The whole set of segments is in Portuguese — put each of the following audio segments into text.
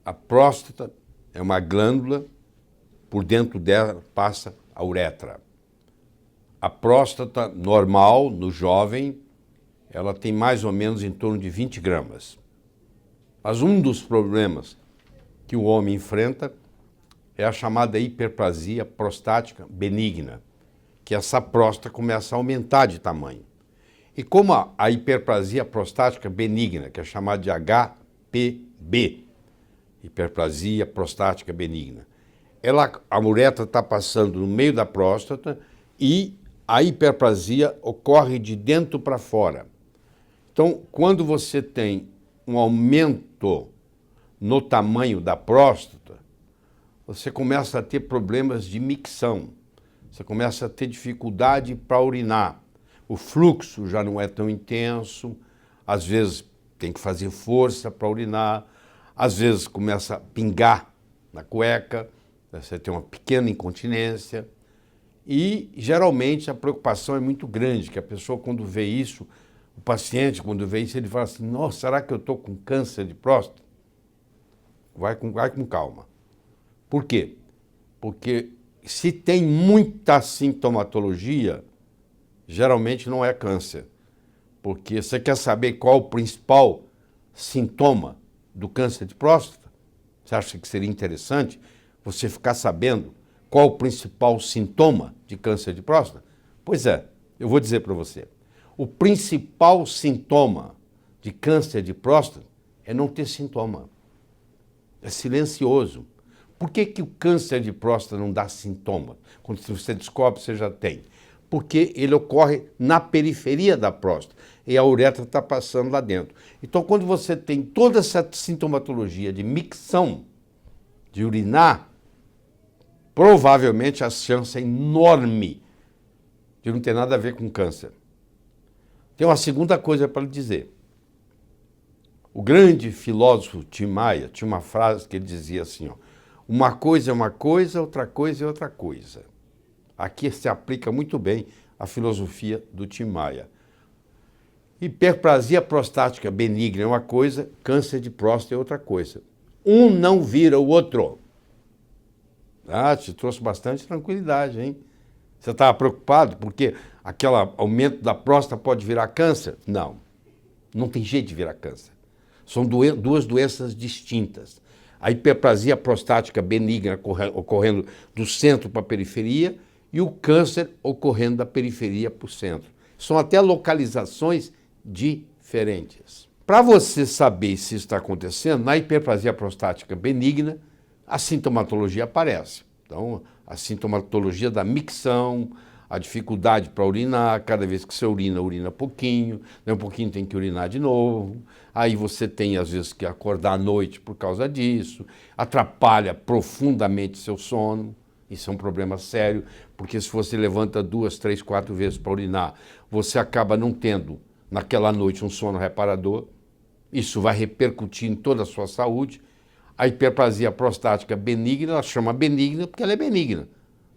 A próstata é uma glândula, por dentro dela passa a uretra. A próstata normal, no jovem, ela tem mais ou menos em torno de 20 gramas. Mas um dos problemas que o homem enfrenta é a chamada hiperplasia prostática benigna, que essa próstata começa a aumentar de tamanho. E como a hiperplasia prostática benigna, que é chamada de HPB, hiperplasia prostática benigna, a uretra está passando no meio da próstata e a hiperplasia ocorre de dentro para fora. Então, quando você tem um aumento no tamanho da próstata, você começa a ter problemas de micção, você começa a ter dificuldade para urinar. O fluxo já não é tão intenso, às vezes tem que fazer força para urinar, às vezes começa a pingar na cueca, você tem uma pequena incontinência e geralmente a preocupação é muito grande, que a pessoa quando vê isso, o paciente quando vê isso, ele fala assim, nossa, será que eu estou com câncer de próstata? Vai com calma. Por quê? Porque se tem muita sintomatologia, geralmente não é câncer. Porque você quer saber qual o principal sintoma do câncer de próstata? Você acha que seria interessante você ficar sabendo qual o principal sintoma de câncer de próstata? Pois é, eu vou dizer para você. O principal sintoma de câncer de próstata é não ter sintoma. É silencioso. Por que o câncer de próstata não dá sintoma? Quando você descobre, você já tem. Porque ele ocorre na periferia da próstata e a uretra está passando lá dentro. Então, quando você tem toda essa sintomatologia de micção, de urinar, provavelmente a chance é enorme de não ter nada a ver com câncer. Tem uma segunda coisa para lhe dizer. O grande filósofo Tim Maia tinha uma frase que ele dizia assim, ó, uma coisa é uma coisa, outra coisa é outra coisa. Aqui se aplica muito bem a filosofia do Tim Maia. Hiperplasia prostática benigna é uma coisa, câncer de próstata é outra coisa. Um não vira o outro. Ah, te trouxe bastante tranquilidade, hein? Você estava preocupado porque aquele aumento da próstata pode virar câncer? Não, não tem jeito de virar câncer. São duas doenças distintas. A hiperplasia prostática benigna ocorrendo do centro para a periferia e o câncer ocorrendo da periferia para o centro. São até localizações diferentes. Para você saber se isso está acontecendo, na hiperplasia prostática benigna, a sintomatologia aparece. Então, a sintomatologia da micção, a dificuldade para urinar, cada vez que você urina pouquinho, um pouquinho tem que urinar de novo. Aí você tem, às vezes, que acordar à noite por causa disso, atrapalha profundamente seu sono. Isso é um problema sério, porque se você levanta 2, 3, 4 vezes para urinar, você acaba não tendo, naquela noite, um sono reparador. Isso vai repercutir em toda a sua saúde. A hiperplasia prostática benigna, ela chama benigna porque ela é benigna,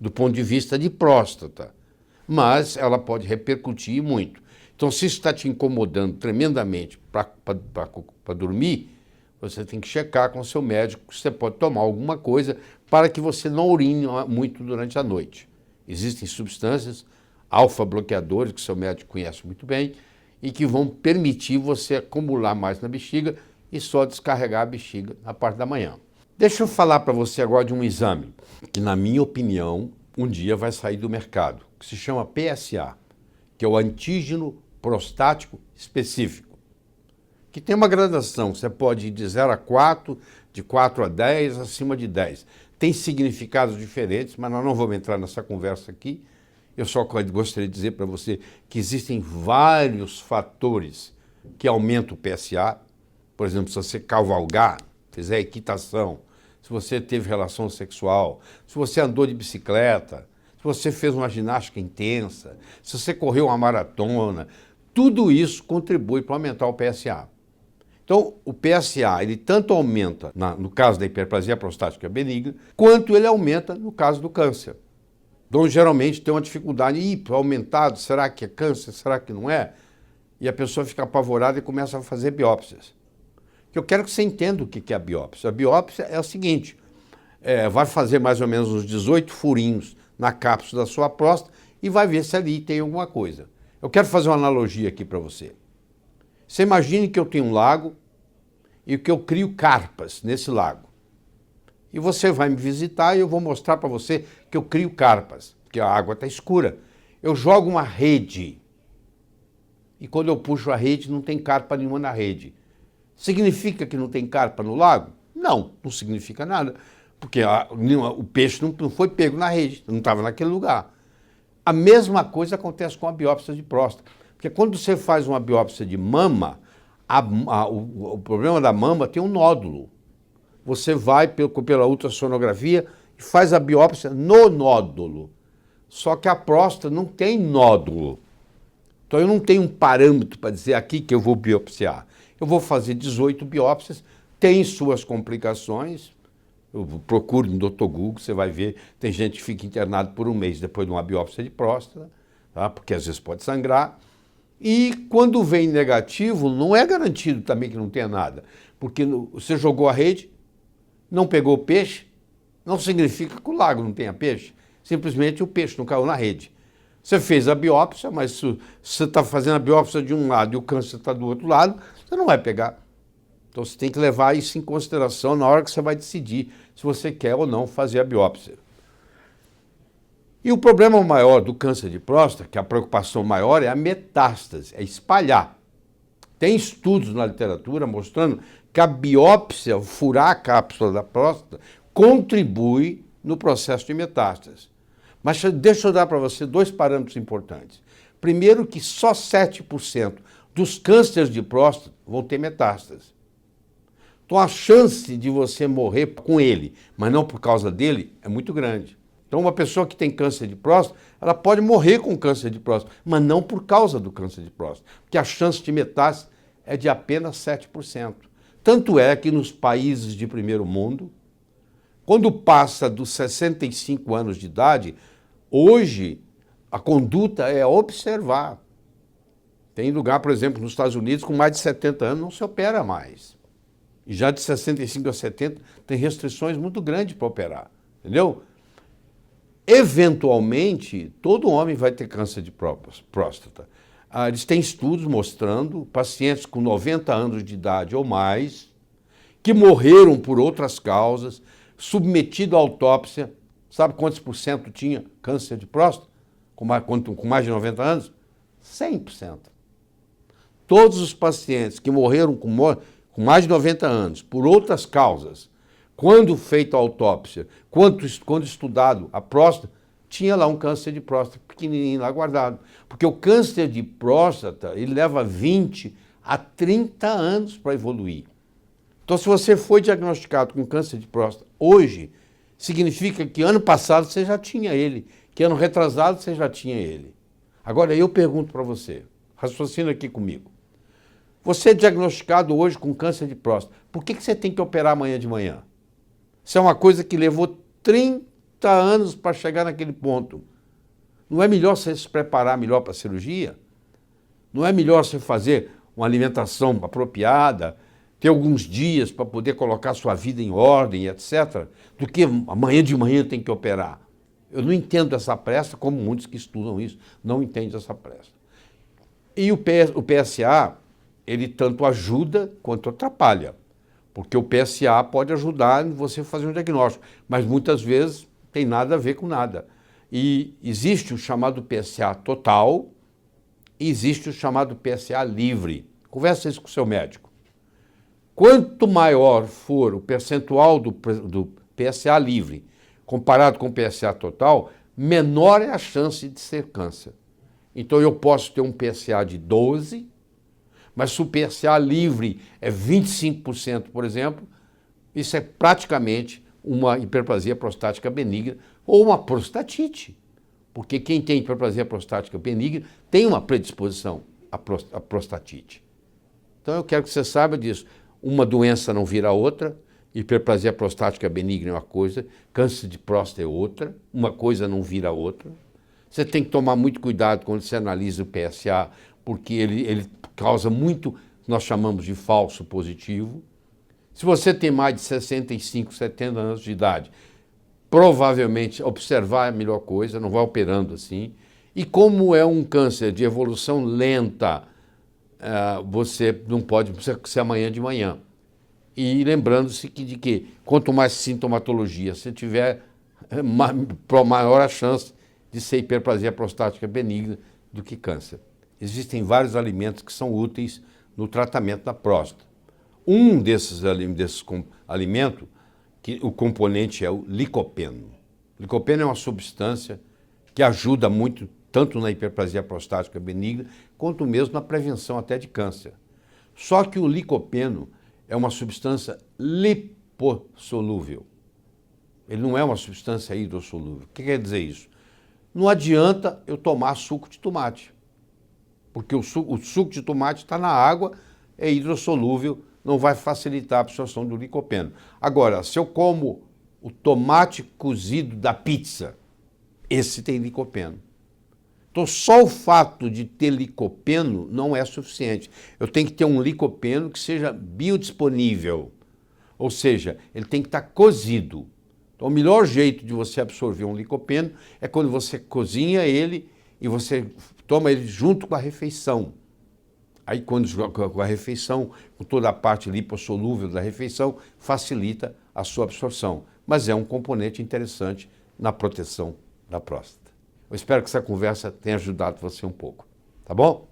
do ponto de vista de próstata. Mas ela pode repercutir muito. Então, se isso está te incomodando tremendamente para dormir, você tem que checar com o seu médico se você pode tomar alguma coisa para que você não urine muito durante a noite. Existem substâncias alfa-bloqueadores, que o seu médico conhece muito bem, e que vão permitir você acumular mais na bexiga e só descarregar a bexiga na parte da manhã. Deixa eu falar para você agora de um exame que, na minha opinião, um dia vai sair do mercado, que se chama PSA, que é o antígeno prostático específico, que tem uma gradação, você pode ir de 0 a 4, de 4 a 10, acima de 10. Tem significados diferentes, mas nós não vamos entrar nessa conversa aqui. Eu só gostaria de dizer para você que existem vários fatores que aumentam o PSA. Por exemplo, se você cavalgar, fizer equitação, se você teve relação sexual, se você andou de bicicleta, se você fez uma ginástica intensa, se você correu uma maratona, tudo isso contribui para aumentar o PSA. Então, o PSA, ele tanto aumenta no caso da hiperplasia prostática benigna, quanto ele aumenta no caso do câncer. Então, geralmente, tem uma dificuldade, aumentado, será que é câncer, será que não é? E a pessoa fica apavorada e começa a fazer biópsias. que eu quero que você entenda o que é a biópsia. A biópsia é o seguinte, vai fazer mais ou menos uns 18 furinhos na cápsula da sua próstata e vai ver se ali tem alguma coisa. Eu quero fazer uma analogia aqui para você. Você imagine que eu tenho um lago e que eu crio carpas nesse lago. E você vai me visitar e eu vou mostrar para você que eu crio carpas, porque a água está escura. Eu jogo uma rede e quando eu puxo a rede não tem carpa nenhuma na rede. Significa que não tem carpa no lago? Não, não significa nada, porque o peixe não foi pego na rede, não estava naquele lugar. A mesma coisa com a biópsia de próstata, porque quando você faz uma biópsia de mama, o problema da mama tem um nódulo. Você vai pela ultrassonografia e faz a biópsia no nódulo. Só que a próstata não tem nódulo. Então eu não tenho um parâmetro para dizer aqui que eu vou biopsiar. Eu vou fazer 18 biópsias, tem suas complicações. Procure no Dr. Google, você vai ver, tem gente que fica internado por um mês depois de uma biópsia de próstata, tá? Porque às vezes pode sangrar. E quando vem negativo, não é garantido também que não tenha nada. Porque você jogou a rede, não pegou peixe, não significa que o lago não tenha peixe. Simplesmente o peixe não caiu na rede. Você fez a biópsia, mas se você está fazendo a biópsia de um lado e o câncer está do outro lado, você não vai pegar. Então você tem que levar isso em consideração na hora que você vai decidir se você quer ou não fazer a biópsia. E o problema maior do câncer de próstata, que a preocupação maior é a metástase, é espalhar. Tem estudos na literatura mostrando que a biópsia, furar a cápsula da próstata, contribui no processo de metástase. Mas deixa eu dar para você dois parâmetros importantes. Primeiro, que só 7% dos cânceres de próstata vão ter metástase. Então a chance de você morrer com ele, mas não por causa dele, é muito grande. Então uma pessoa que tem câncer de próstata, ela pode morrer com câncer de próstata, mas não por causa do câncer de próstata, porque a chance de metástase é de apenas 7%. Tanto é que nos países de primeiro mundo, quando passa dos 65 anos de idade, hoje a conduta é observar. Tem lugar, por exemplo, nos Estados Unidos, com mais de 70 anos não se opera mais. E já de 65 a 70 tem restrições muito grandes para operar, entendeu? Eventualmente, todo homem vai ter câncer de próstata. Eles têm estudos mostrando pacientes com 90 anos de idade ou mais, que morreram por outras causas, submetido à autópsia. Sabe quantos por cento tinha câncer de próstata? Com mais de 90 anos? 100%. Todos os pacientes que morreram com mais de 90 anos, por outras causas, quando feita a autópsia, quando estudado a próstata, tinha lá um câncer de próstata pequenininho lá guardado. Porque o câncer de próstata, ele leva 20 a 30 anos para evoluir. Então, se você foi diagnosticado com câncer de próstata hoje, significa que ano passado você já tinha ele, que ano retrasado você já tinha ele. Agora, eu pergunto para você, raciocina aqui comigo. Você é diagnosticado hoje com câncer de próstata, por que você tem que operar amanhã de manhã? Isso é uma coisa que levou 30 anos para chegar naquele ponto. Não é melhor você se preparar melhor para a cirurgia? Não é melhor você fazer uma alimentação apropriada, ter alguns dias para poder colocar sua vida em ordem, etc., do que amanhã de manhã tem que operar? Eu não entendo essa pressa, como muitos que estudam isso não entendem essa pressa. E o PSA, ele tanto ajuda quanto atrapalha, porque o PSA pode ajudar em você fazer um diagnóstico, mas muitas vezes tem nada a ver com nada. E existe o chamado PSA total e existe o chamado PSA livre. Conversa isso com o seu médico. Quanto maior for o percentual do PSA livre comparado com o PSA total, menor é a chance de ser câncer. Então eu posso ter um PSA de 12, mas se o PSA livre é 25%, por exemplo, isso é praticamente uma hiperplasia prostática benigna ou uma prostatite. Porque quem tem hiperplasia prostática benigna tem uma predisposição à prostatite. Então eu quero que você saiba disso. Uma doença não vira outra, hiperplasia prostática benigna é uma coisa, câncer de próstata é outra, uma coisa não vira outra. Você tem que tomar muito cuidado quando você analisa o PSA, porque ele causa muito, nós chamamos de falso positivo. Se você tem mais de 65, 70 anos de idade, provavelmente observar é a melhor coisa, não vai operando assim. E como é um câncer de evolução lenta, você não pode ser amanhã de manhã. E lembrando-se de que quanto mais sintomatologia você tiver, maior a chance de ser hiperplasia prostática benigna do que câncer. Existem vários alimentos que são úteis no tratamento da próstata. Um desses alimentos, que o componente é o licopeno. O licopeno é uma substância que ajuda muito, tanto na hiperplasia prostática benigna, quanto mesmo na prevenção até de câncer. Só que o licopeno é uma substância lipossolúvel. Ele não é uma substância hidrossolúvel. O que quer dizer isso? Não adianta eu tomar suco de tomate, porque o suco de tomate está na água, é hidrossolúvel, não vai facilitar a absorção do licopeno. Agora, se eu como o tomate cozido da pizza, esse tem licopeno. Então, só o fato de ter licopeno não é suficiente. Eu tenho que ter um licopeno que seja biodisponível, ou seja, ele tem que estar cozido. Então, o melhor jeito de você absorver um licopeno é quando você cozinha ele e você toma ele junto com a refeição. Aí, quando com a refeição, com toda a parte lipossolúvel da refeição, facilita a sua absorção. Mas é um componente interessante na proteção da próstata. Eu espero que essa conversa tenha ajudado você um pouco. Tá bom?